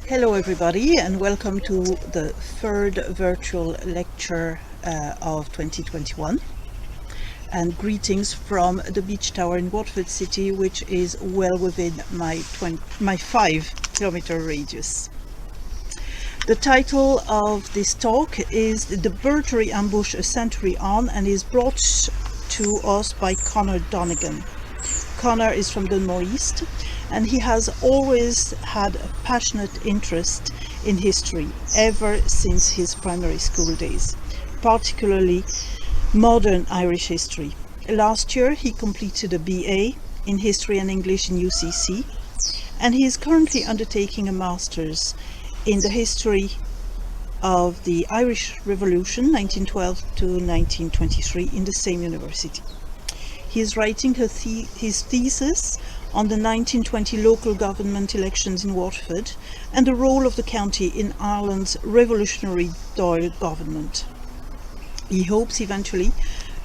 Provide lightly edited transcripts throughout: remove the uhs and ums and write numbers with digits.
Hello everybody and welcome to the third virtual lecture of 2021, and greetings from the beach tower in Waterford city, which is well within my 5-kilometer radius. The title of this talk is The Burgery Ambush a Century On, and is brought to us by Conor Donegan. Conor is from the Northeast, and he has always had a passionate interest in history ever since his primary school days, particularly modern Irish history. Last year he completed a BA in History and English in UCC, and he is currently undertaking a master's in the history of the Irish Revolution 1912 to 1923 in the same university. He is writing his thesis on the 1920 local government elections in Waterford and the role of the county in Ireland's revolutionary Dáil government. He hopes eventually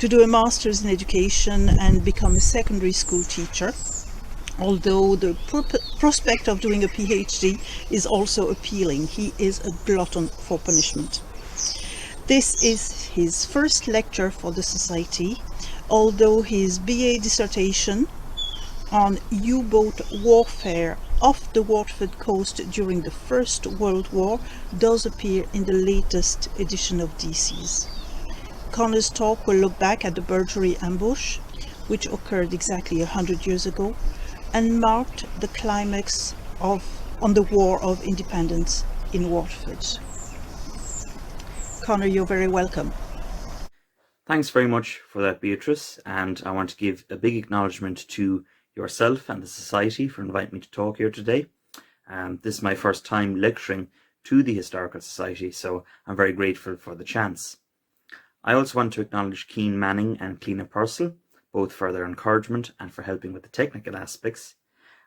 to do a master's in education and become a secondary school teacher, although the prospect of doing a PhD is also appealing. He is a glutton for punishment. This is his first lecture for the Society, although his BA dissertation on U-boat warfare off the Waterford coast during the First World War does appear in the latest edition of DCs. Conor's talk will look back at the Burgery Ambush, which occurred exactly 100 years ago and marked the climax on the War of Independence in Waterford. Conor, you're very welcome. Thanks very much for that, Beatrice, and I want to give a big acknowledgement to yourself and the Society for inviting me to talk here today. This is my first time lecturing to the Historical Society, so I'm very grateful for the chance. I also want to acknowledge Cian Manning and Cliona Purcell, both for their encouragement and for helping with the technical aspects.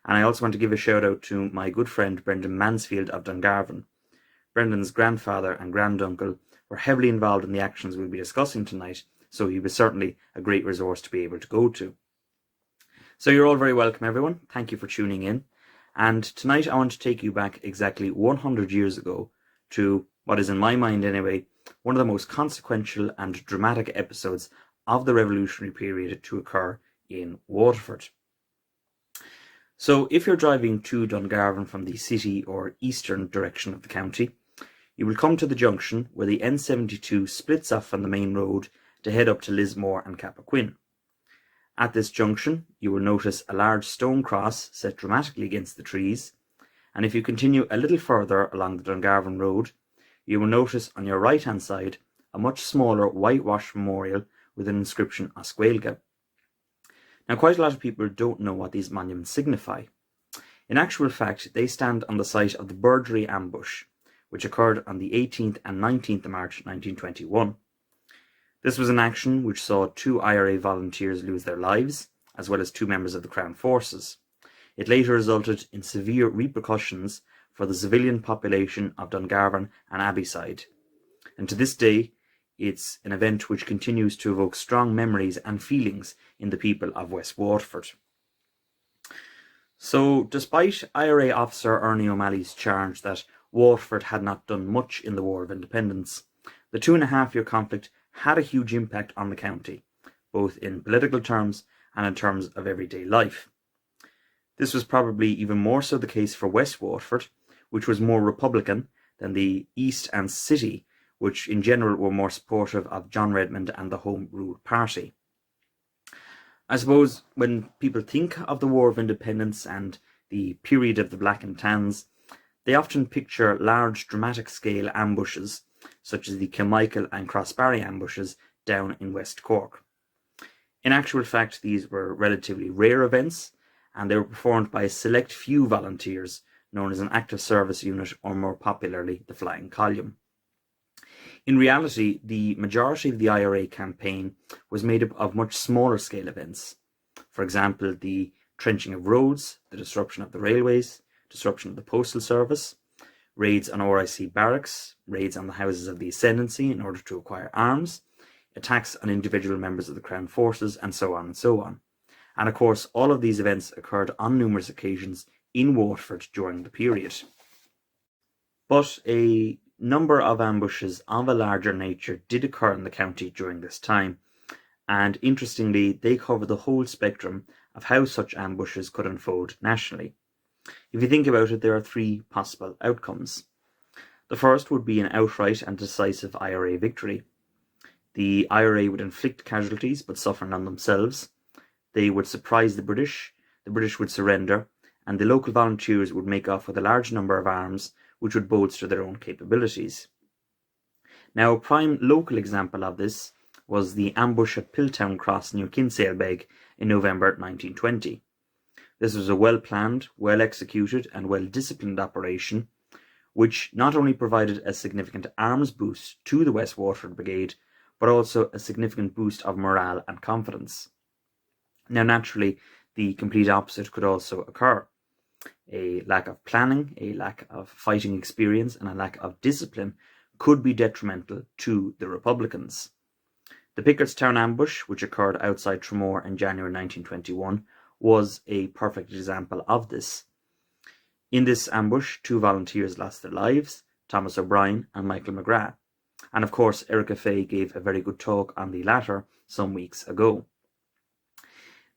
And I also want to give a shout out to my good friend Brendan Mansfield of Dungarvan. Brendan's grandfather and granduncle were heavily involved in the actions we'll be discussing tonight, so he was certainly a great resource to be able to go to. So you're all very welcome, everyone. Thank you for tuning in. And tonight I want to take you back exactly 100 years ago to what is, in my mind anyway, one of the most consequential and dramatic episodes of the revolutionary period to occur in Waterford. So if you're driving to Dungarvan from the city or eastern direction of the county, you will come to the junction where the N72 splits off from the main road to head up to Lismore and Cappoquin. At this junction, you will notice a large stone cross set dramatically against the trees, and if you continue a little further along the Dungarvan Road, you will notice on your right-hand side a much smaller whitewashed memorial with an inscription as Gaeilge. Now, quite a lot of people don't know what these monuments signify. In actual fact, they stand on the site of the Burgery Ambush, which occurred on the 18th and 19th of March 1921. This was an action which saw 2 IRA volunteers lose their lives, as well as 2 members of the Crown Forces. It later resulted in severe repercussions for the civilian population of Dungarvan and Abbeyside. And to this day, it's an event which continues to evoke strong memories and feelings in the people of West Waterford. So, despite IRA officer Ernie O'Malley's charge that Waterford had not done much in the War of Independence, the 2.5-year conflict had a huge impact on the county, both in political terms and in terms of everyday life. This was probably even more so the case for West Waterford, which was more Republican than the East and City, which in general were more supportive of John Redmond and the Home Rule Party. I suppose when people think of the War of Independence and the period of the Black and Tans, they often picture large dramatic scale ambushes, such as the Kilmichael and Crossbarry ambushes down in West Cork. In actual fact, these were relatively rare events, and they were performed by a select few volunteers, known as an active service unit, or more popularly, the Flying Column. In reality, the majority of the IRA campaign was made up of much smaller scale events. For example, the trenching of roads, the disruption of the railways, disruption of the postal service, raids on RIC barracks, raids on the houses of the Ascendancy in order to acquire arms, attacks on individual members of the Crown Forces, and so on and so on. And of course, all of these events occurred on numerous occasions in Waterford during the period. But a number of ambushes of a larger nature did occur in the county during this time, and interestingly, they cover the whole spectrum of how such ambushes could unfold nationally. If you think about it, there are three possible outcomes. The first would be an outright and decisive IRA victory. The IRA would inflict casualties but suffer none themselves. They would surprise the British would surrender, and the local volunteers would make off with a large number of arms which would bolster their own capabilities. Now, a prime local example of this was the ambush at Piltown Cross near Kinsailbeg in November 1920. This was a well-planned, well-executed and well-disciplined operation which not only provided a significant arms boost to the West Waterford Brigade, but also a significant boost of morale and confidence. Now, naturally, the complete opposite could also occur. A lack of planning, a lack of fighting experience, and a lack of discipline could be detrimental to the Republicans. The Pickettstown ambush, which occurred outside Tramore in January 1921, was a perfect example of this. In this ambush, 2 volunteers lost their lives, Thomas O'Brien and Michael McGrath. And of course, Erica Fay gave a very good talk on the latter some weeks ago.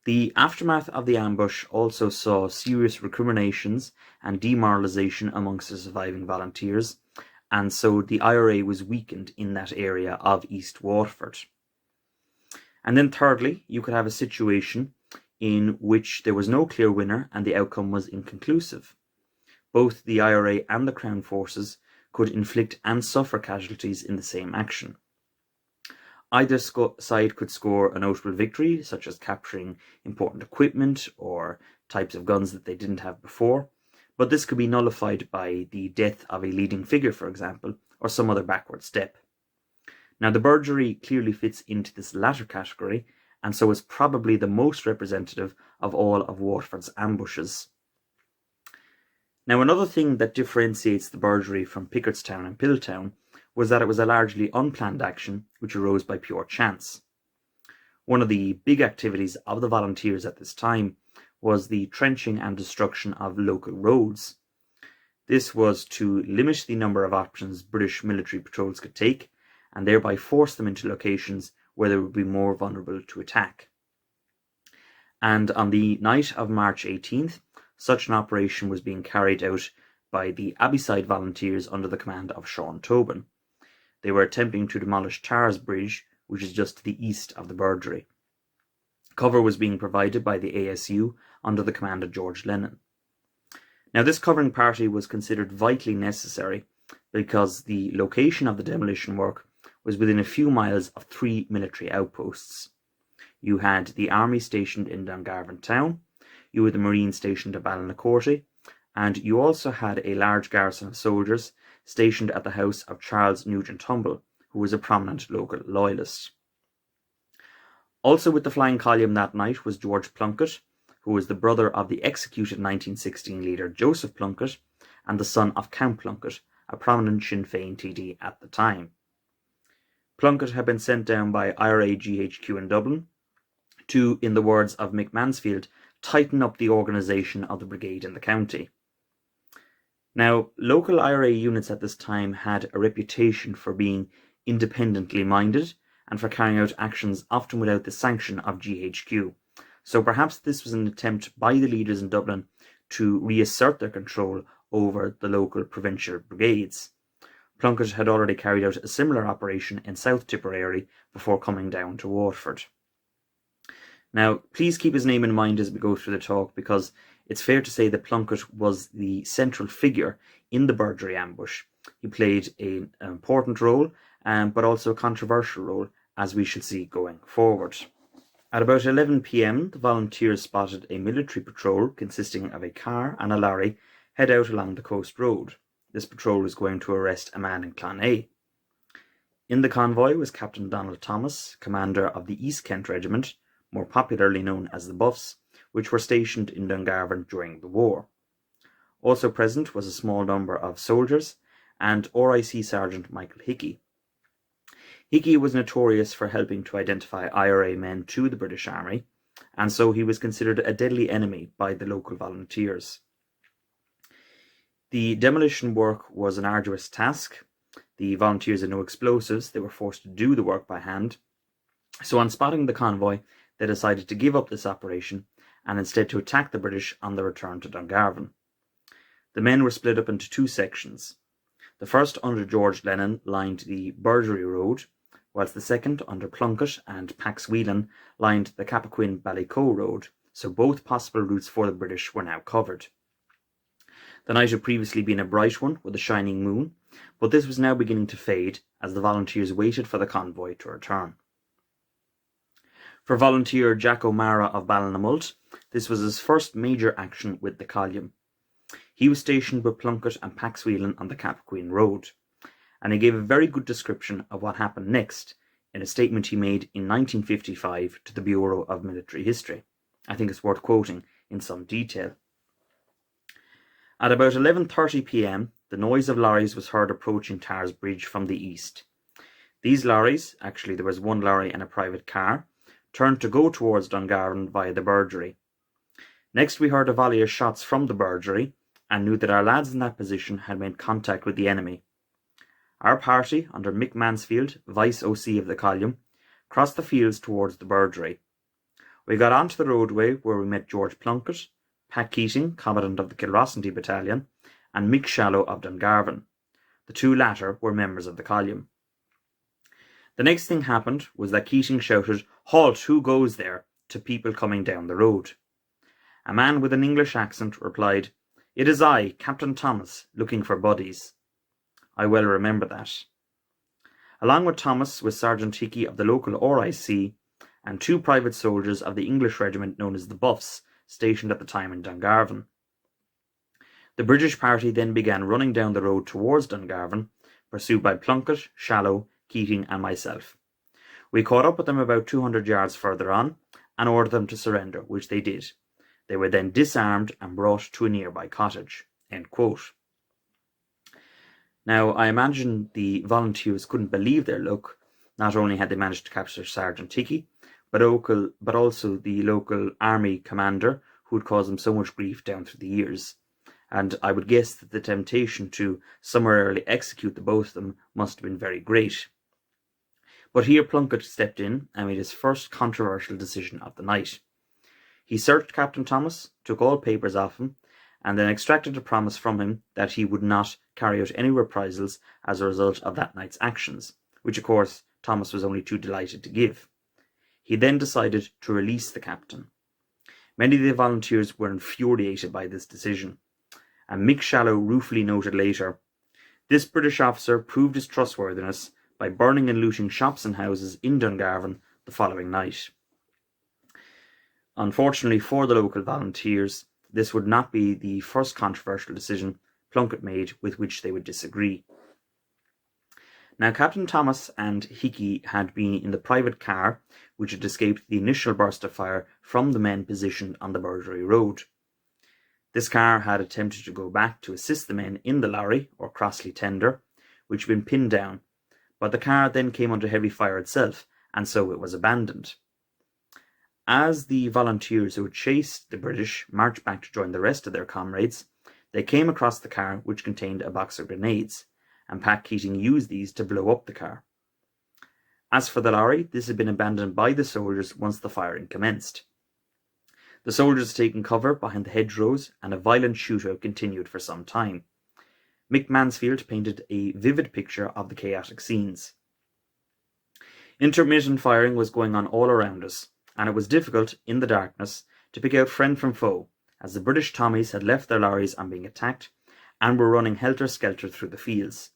The aftermath of the ambush also saw serious recriminations and demoralisation amongst the surviving volunteers, and so the IRA was weakened in that area of East Waterford. And then thirdly, you could have a situation in which there was no clear winner and the outcome was inconclusive. Both the IRA and the Crown forces could inflict and suffer casualties in the same action. Either side could score a notable victory, such as capturing important equipment or types of guns that they didn't have before, but this could be nullified by the death of a leading figure, for example, or some other backward step. Now, the Burgery clearly fits into this latter category, and so is probably the most representative of all of Waterford's ambushes. Now, another thing that differentiates the Burgery from Pickettstown and Piltown was that it was a largely unplanned action which arose by pure chance. One of the big activities of the volunteers at this time was the trenching and destruction of local roads. This was to limit the number of options British military patrols could take and thereby force them into locations where they would be more vulnerable to attack. And on the night of March 18th, such an operation was being carried out by the Abbeyside volunteers under the command of Sean Tobin. They were attempting to demolish Tars Bridge, which is just to the east of the Burgery. Cover was being provided by the ASU under the command of George Lennon. Now, this covering party was considered vitally necessary because the location of the demolition work was within a few miles of 3 military outposts. You had the army stationed in Dungarvan town, you had the Marine stationed at Ballinaccorty, and you also had a large garrison of soldiers stationed at the house of Charles Nugent Humble, who was a prominent local loyalist. Also with the flying column that night was George Plunkett, who was the brother of the executed 1916 leader Joseph Plunkett and the son of Count Plunkett, a prominent Sinn Féin TD at the time. Plunkett had been sent down by IRA GHQ in Dublin to, in the words of Mick Mansfield, tighten up the organisation of the brigade in the county. Now, local IRA units at this time had a reputation for being independently minded and for carrying out actions often without the sanction of GHQ. So perhaps this was an attempt by the leaders in Dublin to reassert their control over the local provincial brigades. Plunkett had already carried out a similar operation in South Tipperary before coming down to Waterford. Now, please keep his name in mind as we go through the talk, because it's fair to say that Plunkett was the central figure in the Burgery ambush. He played an important role, but also a controversial role, as we shall see going forward. At about 11 p.m, the volunteers spotted a military patrol consisting of a car and a lorry head out along the coast road. This patrol was going to arrest a man in Clonea. In the convoy was Captain Donald Thomas, commander of the East Kent Regiment, more popularly known as the Buffs, which were stationed in Dungarvan during the war. Also present was a small number of soldiers and RIC Sergeant Michael Hickey. Hickey was notorious for helping to identify IRA men to the British Army, and so he was considered a deadly enemy by the local volunteers. The demolition work was an arduous task. The volunteers had no explosives. They were forced to do the work by hand. So on spotting the convoy, they decided to give up this operation and instead to attack the British on their return to Dungarvan. The men were split up into two sections. The first, under George Lennon, lined the Burgery Road, whilst the second, under Plunkett and Pax Whelan, lined the Cappoquin-Ballycoe Road, so both possible routes for the British were now covered. The night had previously been a bright one with a shining moon, but this was now beginning to fade as the volunteers waited for the convoy to return. For volunteer Jack O'Mara of Ballinamult, this was his first major action with the column. He was stationed with Plunkett and Pax Whelan on the Cappoquin Road, and he gave a very good description of what happened next in a statement he made in 1955 to the Bureau of Military History. I think it's worth quoting in some detail. At about 11:30 p.m, the noise of lorries was heard approaching Tars Bridge from the east. These lorries, actually there was one lorry and a private car, turned to go towards Dungarvan via the Burgery. Next we heard a volley of shots from the Burgery and knew that our lads in that position had made contact with the enemy. Our party, under Mick Mansfield, Vice OC of the column, crossed the fields towards the Burgery. We got onto the roadway where we met George Plunkett, Pat Keating, Commandant of the Kilrossenty Battalion, and Mick Shallow of Dungarvan. The two latter were members of the column. The next thing happened was that Keating shouted, "Halt, who goes there?" to people coming down the road. A man with an English accent replied, "It is I, Captain Thomas, looking for buddies." I well remember that. Along with Thomas was Sergeant Hickey of the local RIC and two private soldiers of the English regiment known as the Buffs, stationed at the time in Dungarvan. The British party then began running down the road towards Dungarvan, pursued by Plunkett, Shallow, Keating and myself. We caught up with them about 200 yards further on and ordered them to surrender, which they did. They were then disarmed and brought to a nearby cottage." End quote. Now, I imagine the volunteers couldn't believe their luck. Not only had they managed to capture Sergeant Hickey, but also the local army commander who had caused them so much grief down through the years. And I would guess that the temptation to summarily execute the both of them must have been very great. But here Plunkett stepped in and made his first controversial decision of the night. He searched Captain Thomas, took all papers off him, and then extracted a promise from him that he would not carry out any reprisals as a result of that night's actions, which of course Thomas was only too delighted to give. He then decided to release the captain. Many of the volunteers were infuriated by this decision, and Mick Shallow ruefully noted later, "This British officer proved his trustworthiness by burning and looting shops and houses in Dungarvan the following night." Unfortunately for the local volunteers, this would not be the first controversial decision Plunkett made with which they would disagree. Now, Captain Thomas and Hickey had been in the private car which had escaped the initial burst of fire from the men positioned on the Burgery Road. This car had attempted to go back to assist the men in the lorry, or Crossley tender, which had been pinned down, but the car then came under heavy fire itself, and so it was abandoned. As the volunteers who had chased the British marched back to join the rest of their comrades, they came across the car which contained a box of grenades, and Pat Keating used these to blow up the car. As for the lorry, this had been abandoned by the soldiers once the firing commenced. The soldiers had taken cover behind the hedgerows, and a violent shootout continued for some time. Mick Mansfield painted a vivid picture of the chaotic scenes. Intermittent firing was going on all around us, and it was difficult, in the darkness, to pick out friend from foe, as the British Tommies had left their lorries on being attacked, and were running helter-skelter through the fields.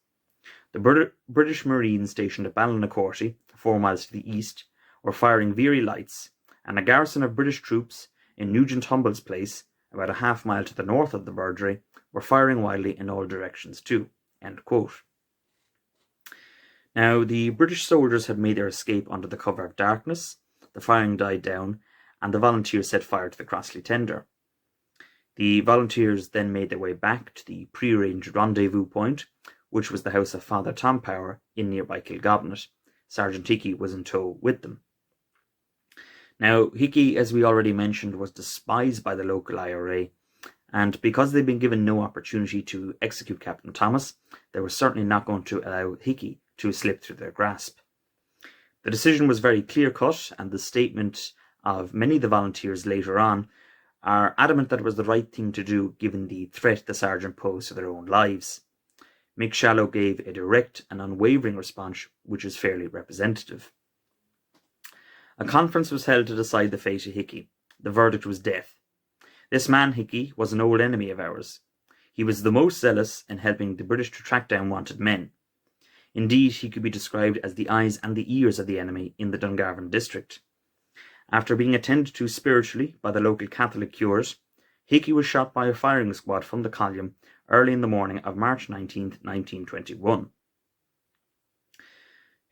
The British Marines stationed at Ballinacorty, 4 miles to the east, were firing Veery lights, and a garrison of British troops in Nugent Humble's place, about a half-mile to the north of the Burgery, were firing wildly in all directions too." End quote. Now, the British soldiers had made their escape under the cover of darkness, the firing died down, and the volunteers set fire to the Crossley tender. The volunteers then made their way back to the prearranged rendezvous point, which was the house of Father Tom Power in nearby Kilgobnet. Sergeant Hickey was in tow with them. Now, Hickey, as we already mentioned, was despised by the local IRA, and because they'd been given no opportunity to execute Captain Thomas, they were certainly not going to allow Hickey to slip through their grasp. The decision was very clear-cut, and the statement of many of the volunteers later on are adamant that it was the right thing to do given the threat the sergeant posed to their own lives. Mick Shallow gave a direct and unwavering response, which is fairly representative. A conference was held to decide the fate of Hickey. The verdict was death. This man, Hickey, was an old enemy of ours. He was the most zealous in helping the British to track down wanted men. Indeed, he could be described as the eyes and the ears of the enemy in the Dungarvan district. After being attended to spiritually by the local Catholic cures, Hickey was shot by a firing squad from the column early in the morning of March 19, 1921.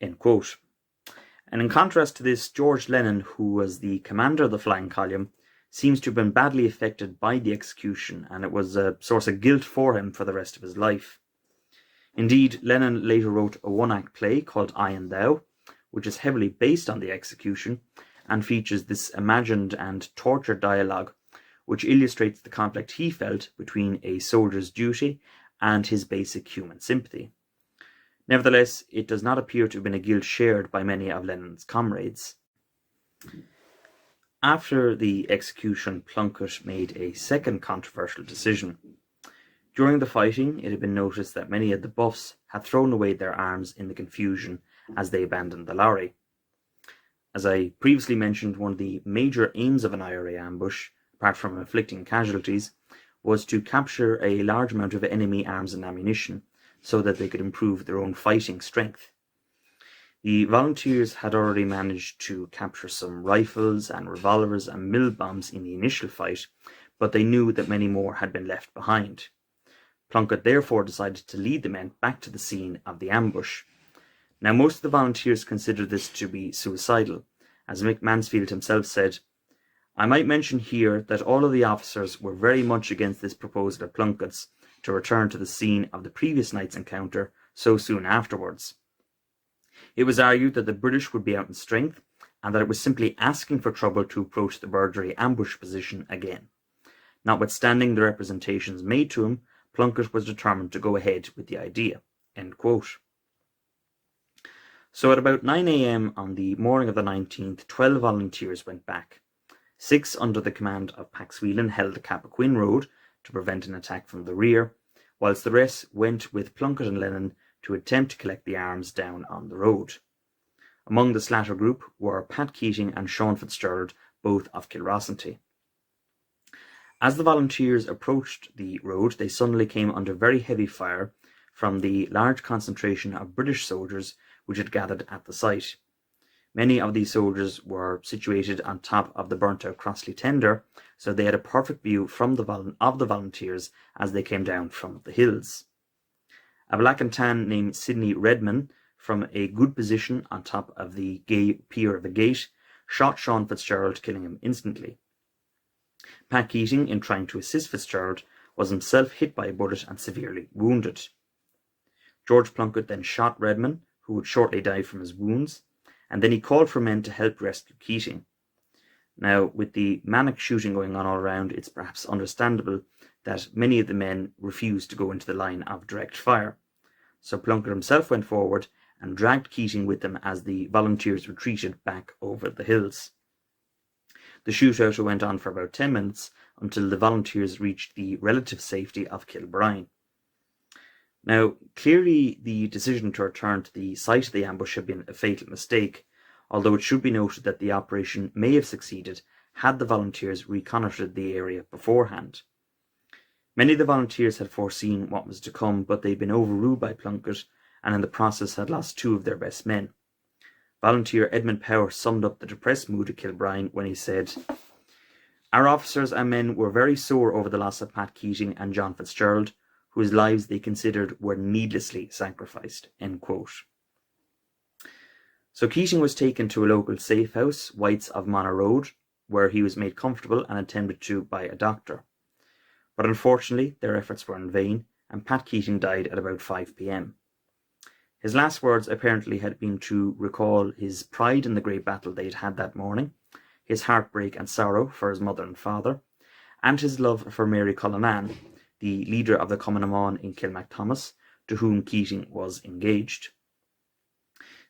End quote. And in contrast to this, George Lennon, who was the commander of the flying column, seems to have been badly affected by the execution, and it was a source of guilt for him for the rest of his life. Indeed, Lennon later wrote a one-act play called I and Thou, which is heavily based on the execution and features this imagined and tortured dialogue, which illustrates the conflict he felt between a soldier's duty and his basic human sympathy. Nevertheless, it does not appear to have been a guilt shared by many of Lennon's comrades. After the execution, Plunkett made a second controversial decision. During the fighting, it had been noticed that many of the buffs had thrown away their arms in the confusion as they abandoned the lorry. As I previously mentioned, one of the major aims of an IRA ambush, apart from inflicting casualties, was to capture a large amount of enemy arms and ammunition so that they could improve their own fighting strength. The volunteers had already managed to capture some rifles and revolvers and mill bombs in the initial fight, but they knew that many more had been left behind. Plunkett therefore decided to lead the men back to the scene of the ambush. Now, most of the volunteers considered this to be suicidal. As Mick Mansfield himself said, "I might mention here that all of the officers were very much against this proposal of Plunkett's to return to the scene of the previous night's encounter so soon afterwards. It was argued that the British would be out in strength and that it was simply asking for trouble to approach the Burgery Ambush position again. Notwithstanding the representations made to him, Plunkett was determined to go ahead with the idea." End quote. So at about 9 a.m. on the morning of the 19th, 12 volunteers went back. 6 under the command of Pax Whelan held the Cappoquin Road to prevent an attack from the rear, whilst the rest went with Plunkett and Lennon to attempt to collect the arms down on the road. Among this latter group were Pat Keating and Sean Fitzgerald, both of Kilrossenty. As the volunteers approached the road, they suddenly came under very heavy fire from the large concentration of British soldiers which had gathered at the site. Many of these soldiers were situated on top of the burnt-out Crossley tender, so they had a perfect view from the volunteers as they came down from the hills. A black and tan named Sidney Redman, from a good position on top of the pier of a gate, shot Sean Fitzgerald, killing him instantly. Pat Keating, in trying to assist Fitzgerald, was himself hit by a bullet and severely wounded. George Plunkett then shot Redman, who would shortly die from his wounds, and then he called for men to help rescue Keating. Now, with the manic shooting going on all around, it's perhaps understandable that many of the men refused to go into the line of direct fire. So Plunkett himself went forward and dragged Keating with him as the volunteers retreated back over the hills. The shootout went on for about 10 minutes until the volunteers reached the relative safety of Kilbrine. Now, clearly the decision to return to the site of the ambush had been a fatal mistake, although it should be noted that the operation may have succeeded had the volunteers reconnoitred the area beforehand. Many of the volunteers had foreseen what was to come, but they'd been overruled by Plunkett and in the process had lost 2 of their best men. Volunteer Edmund Power summed up the depressed mood of Kilbrine when he said, "Our officers and men were very sore over the loss of Pat Keating and John Fitzgerald, whose lives they considered were needlessly sacrificed." End quote. So Keating was taken to a local safe house, White's of Manor Road, where he was made comfortable and attended to by a doctor. But unfortunately, their efforts were in vain, and Pat Keating died at about 5 p.m. His last words apparently had been to recall his pride in the great battle they had had that morning, his heartbreak and sorrow for his mother and father, and his love for Mary Cullinan, the leader of the Cumann in Kilmacthomas, to whom Keating was engaged.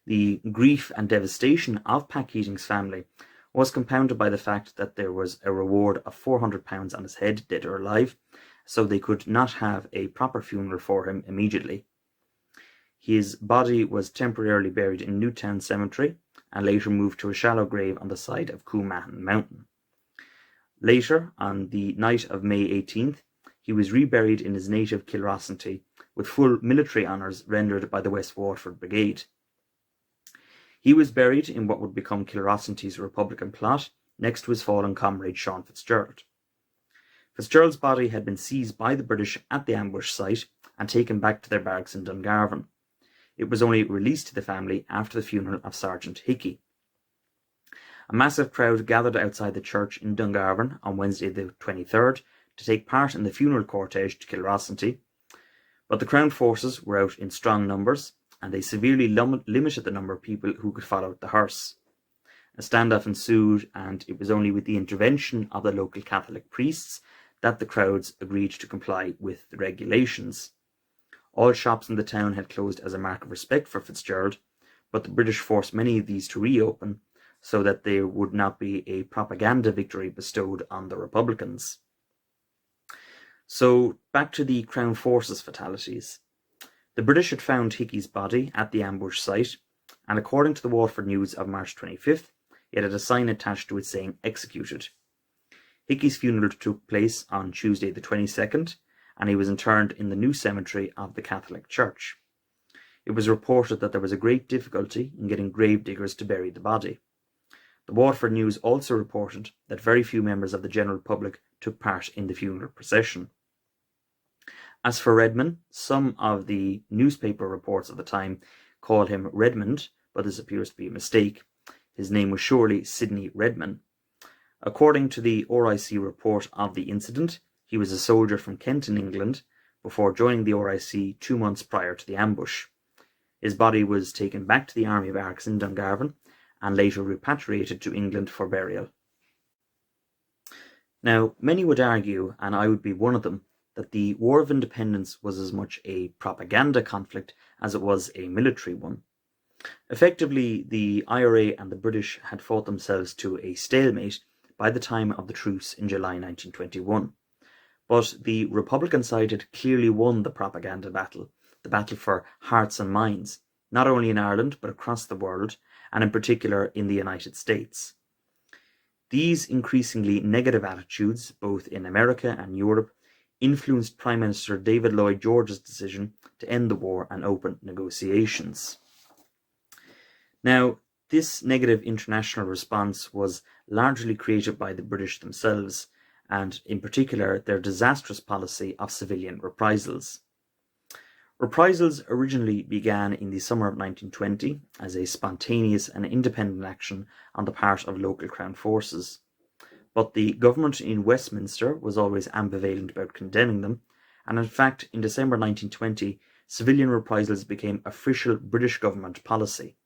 The grief and devastation of Pat Keating's family was compounded by the fact that there was a reward of £400 on his head, dead or alive, so they could not have a proper funeral for him immediately. His body was temporarily buried in Newtown Cemetery and later moved to a shallow grave on the side of Coomahon Mountain. Later, on the night of May 18th, he was reburied in his native Kilrossenty with full military honours rendered by the West Waterford Brigade. He was buried in what would become Kilrossenty's Republican plot next to his fallen comrade Sean Fitzgerald. Fitzgerald's body had been seized by the British at the ambush site and taken back to their barracks in Dungarvan. It was only released to the family after the funeral of Sergeant Hickey. A massive crowd gathered outside the church in Dungarvan on Wednesday the 23rd to take part in the funeral cortege to Kilrossenty, but the Crown forces were out in strong numbers and they severely limited the number of people who could follow the hearse. A standoff ensued, and it was only with the intervention of the local Catholic priests that the crowds agreed to comply with the regulations. All shops in the town had closed as a mark of respect for Fitzgerald, but the British forced many of these to reopen so that there would not be a propaganda victory bestowed on the Republicans. So, back to the Crown Forces fatalities. The British had found Hickey's body at the ambush site, and according to the Waterford News of March 25th, it had a sign attached to it saying executed. Hickey's funeral took place on Tuesday the 22nd, and he was interred in the new cemetery of the Catholic Church. It was reported that there was a great difficulty in getting grave diggers to bury the body. The Waterford News also reported that very few members of the general public took part in the funeral procession. As for Redman, some of the newspaper reports of the time call him Redmond, but this appears to be a mistake. His name was surely Sidney Redman. According to the RIC report of the incident, he was a soldier from Kent in England before joining the RIC 2 months prior to the ambush. His body was taken back to the army barracks in Dungarvan and later repatriated to England for burial. Now, many would argue, and I would be one of them, that the War of Independence was as much a propaganda conflict as it was a military one. Effectively, the IRA and the British had fought themselves to a stalemate by the time of the truce in July 1921. But the Republican side had clearly won the propaganda battle, the battle for hearts and minds, not only in Ireland but across the world, and in particular in the United States. These increasingly negative attitudes, both in America and Europe, influenced Prime Minister David Lloyd George's decision to end the war and open negotiations. Now, this negative international response was largely created by the British themselves, and in particular their disastrous policy of civilian reprisals. Reprisals originally began in the summer of 1920 as a spontaneous and independent action on the part of local Crown forces. But the government in Westminster was always ambivalent about condemning them, and in fact, in December 1920, civilian reprisals became official British government policy.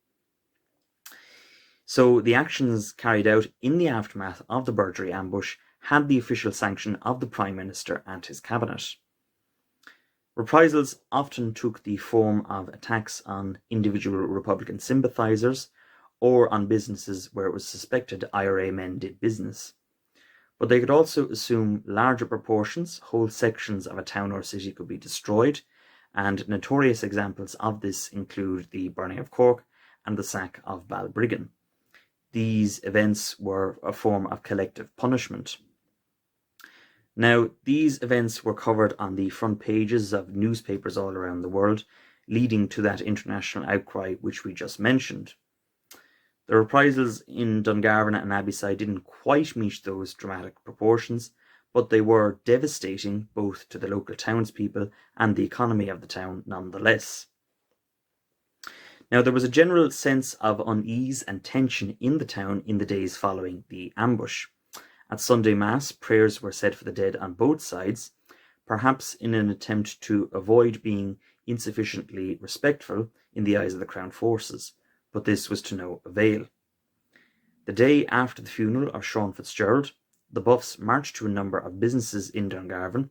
So the actions carried out in the aftermath of the Burgery Ambush had the official sanction of the Prime Minister and his cabinet. Reprisals often took the form of attacks on individual Republican sympathisers or on businesses where it was suspected IRA men did business. But they could also assume larger proportions. Whole sections of a town or city could be destroyed, and notorious examples of this include the burning of Cork and the sack of Balbriggan. These events were a form of collective punishment. Now, these events were covered on the front pages of newspapers all around the world, leading to that international outcry which we just mentioned. The reprisals in Dungarvan and Abbeyside didn't quite meet those dramatic proportions, but they were devastating both to the local townspeople and the economy of the town nonetheless. Now, there was a general sense of unease and tension in the town in the days following the ambush. At Sunday Mass, prayers were said for the dead on both sides, perhaps in an attempt to avoid being insufficiently respectful in the eyes of the Crown forces, but this was to no avail. The day after the funeral of Sean Fitzgerald, the Buffs marched to a number of businesses in Dungarvan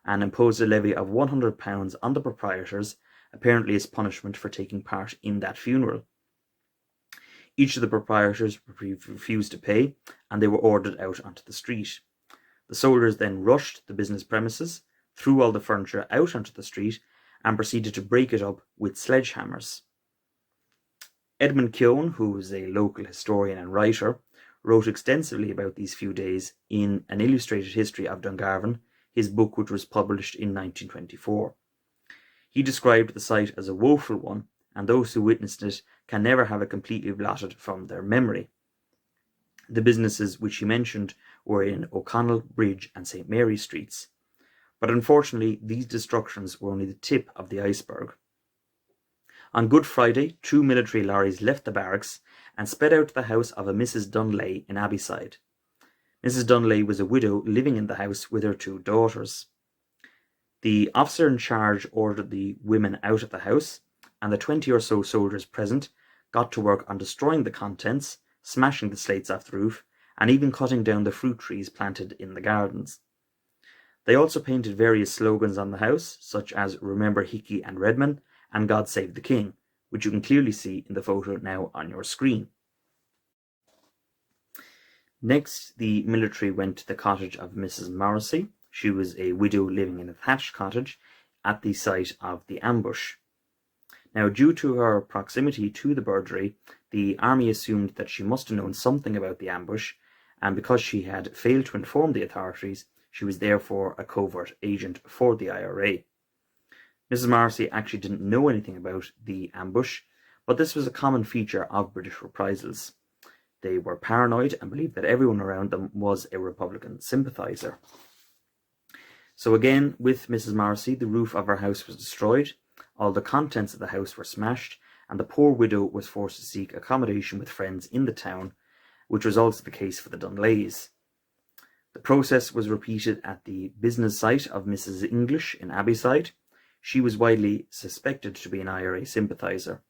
and imposed a levy of £100 on the proprietors, apparently as punishment for taking part in that funeral. Each of the proprietors refused to pay, and they were ordered out onto the street. The soldiers then rushed the business premises, threw all the furniture out onto the street, and proceeded to break it up with sledgehammers. Edmund Keown, who was a local historian and writer, wrote extensively about these few days in An Illustrated History of Dungarvan, his book which was published in 1924. He described the sight as a woeful one, and those who witnessed it can never have it completely blotted from their memory. The businesses which he mentioned were in O'Connell, Bridge and St. Mary Streets. But unfortunately, these destructions were only the tip of the iceberg. On Good Friday, 2 military lorries left the barracks and sped out to the house of a Mrs. Dunlay in Abbeyside. Mrs. Dunlay was a widow living in the house with her 2 daughters. The officer in charge ordered the women out of the house, and the 20 or so soldiers present got to work on destroying the contents, smashing the slates off the roof, and even cutting down the fruit trees planted in the gardens. They also painted various slogans on the house, such as Remember Hickey and Redman and God Save the King, which you can clearly see in the photo now on your screen. Next, the military went to the cottage of Mrs. Morrissey. She was a widow living in a thatched cottage at the site of the ambush. Now, due to her proximity to the Burgery, the army assumed that she must have known something about the ambush, and because she had failed to inform the authorities, she was therefore a covert agent for the IRA. Mrs. Morrissey actually didn't know anything about the ambush, but this was a common feature of British reprisals. They were paranoid and believed that everyone around them was a Republican sympathiser. So again, with Mrs. Morrissey, the roof of her house was destroyed, all the contents of the house were smashed, and the poor widow was forced to seek accommodation with friends in the town, which was also the case for the Dunlays. The process was repeated at the business site of Mrs. English in Abbeyside. She was widely suspected to be an IRA sympathiser.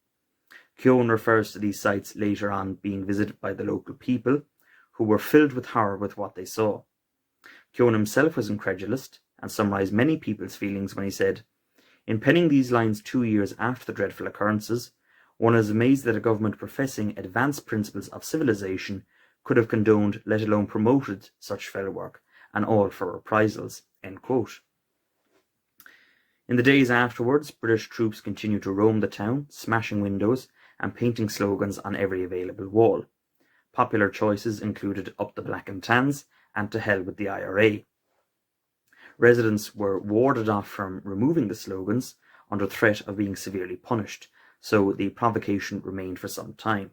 Keown refers to these sites later on being visited by the local people, who were filled with horror with what they saw. Keown himself was incredulous and summarised many people's feelings when he said, "In penning these lines 2 years after the dreadful occurrences, one is amazed that a government professing advanced principles of civilization could have condoned, let alone promoted, such fell work, and all for reprisals." End quote. In the days afterwards, British troops continued to roam the town, smashing windows and painting slogans on every available wall. Popular choices included "Up the Black and Tans" and "To Hell with the IRA." Residents were warded off from removing the slogans under threat of being severely punished, so the provocation remained for some time.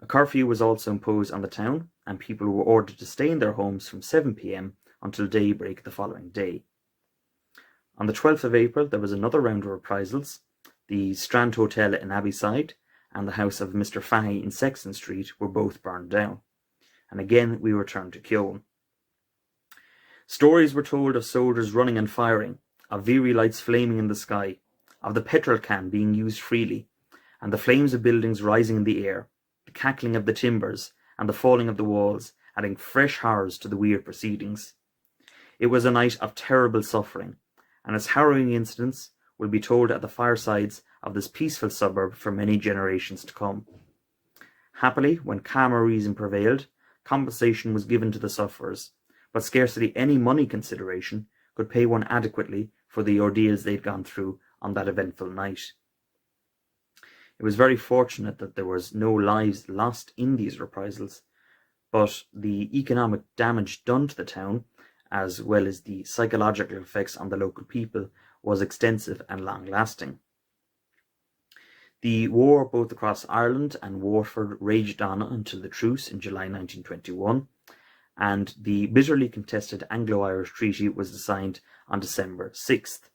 A curfew was also imposed on the town, and people were ordered to stay in their homes from 7 p.m. until daybreak the following day. On the 12th of April, there was another round of reprisals. The Strand Hotel in Abbeyside and the house of Mr. Fahey in Sexton Street were both burned down. And again, we return to Keown. Stories were told of soldiers running and firing, of Veery lights flaming in the sky, of the petrol can being used freely, and the flames of buildings rising in the air, the cackling of the timbers, and the falling of the walls, adding fresh horrors to the weird proceedings. It was a night of terrible suffering, and its harrowing incidents will be told at the firesides of this peaceful suburb for many generations to come. Happily, when calmer reason prevailed, compensation was given to the sufferers, but scarcely any money consideration could pay one adequately for the ordeals they'd gone through on that eventful night. It was very fortunate that there was no lives lost in these reprisals, but the economic damage done to the town, as well as the psychological effects on the local people, was extensive and long-lasting. The war both across Ireland and Waterford raged on until the truce in July 1921, and the bitterly contested Anglo-Irish Treaty was signed on December 6th.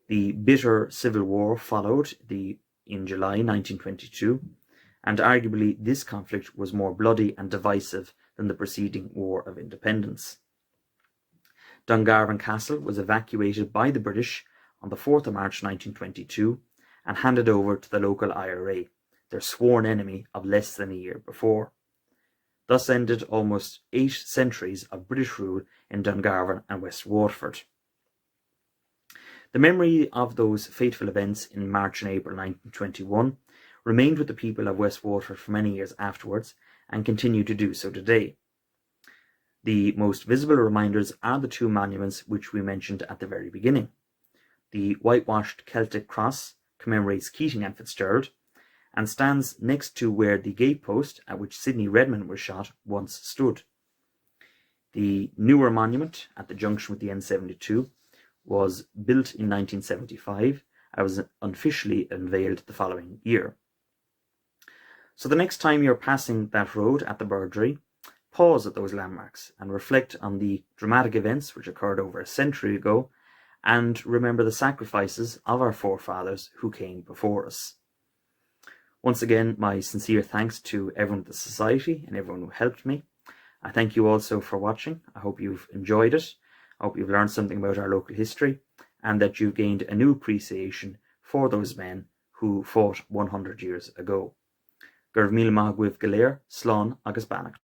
The bitter civil war followed in July 1922, and arguably this conflict was more bloody and divisive than the preceding War of Independence. Dungarvan Castle was evacuated by the British on the 4th of March 1922 and handed over to the local IRA, their sworn enemy of less than a year before. Thus ended almost 8 centuries of British rule in Dungarvan and West Waterford. The memory of those fateful events in March and April 1921 remained with the people of West Waterford for many years afterwards and continue to do so today. The most visible reminders are the 2 monuments which we mentioned at the very beginning. The whitewashed Celtic cross commemorates Keating and Fitzgerald and stands next to where the gatepost at which Sidney Redmond was shot once stood. The newer monument at the junction with the N72 was built in 1975 and was unofficially unveiled the following year. So the next time you're passing that road at the Burgery, pause at those landmarks and reflect on the dramatic events which occurred over a century ago, and remember the sacrifices of our forefathers who came before us. Once again, my sincere thanks to everyone at the Society and everyone who helped me. I thank you also for watching. I hope you've enjoyed it. I hope you've learned something about our local history and that you've gained a new appreciation for those men who fought 100 years ago. Gur míle maith agaibh go léir, slán agus beannacht.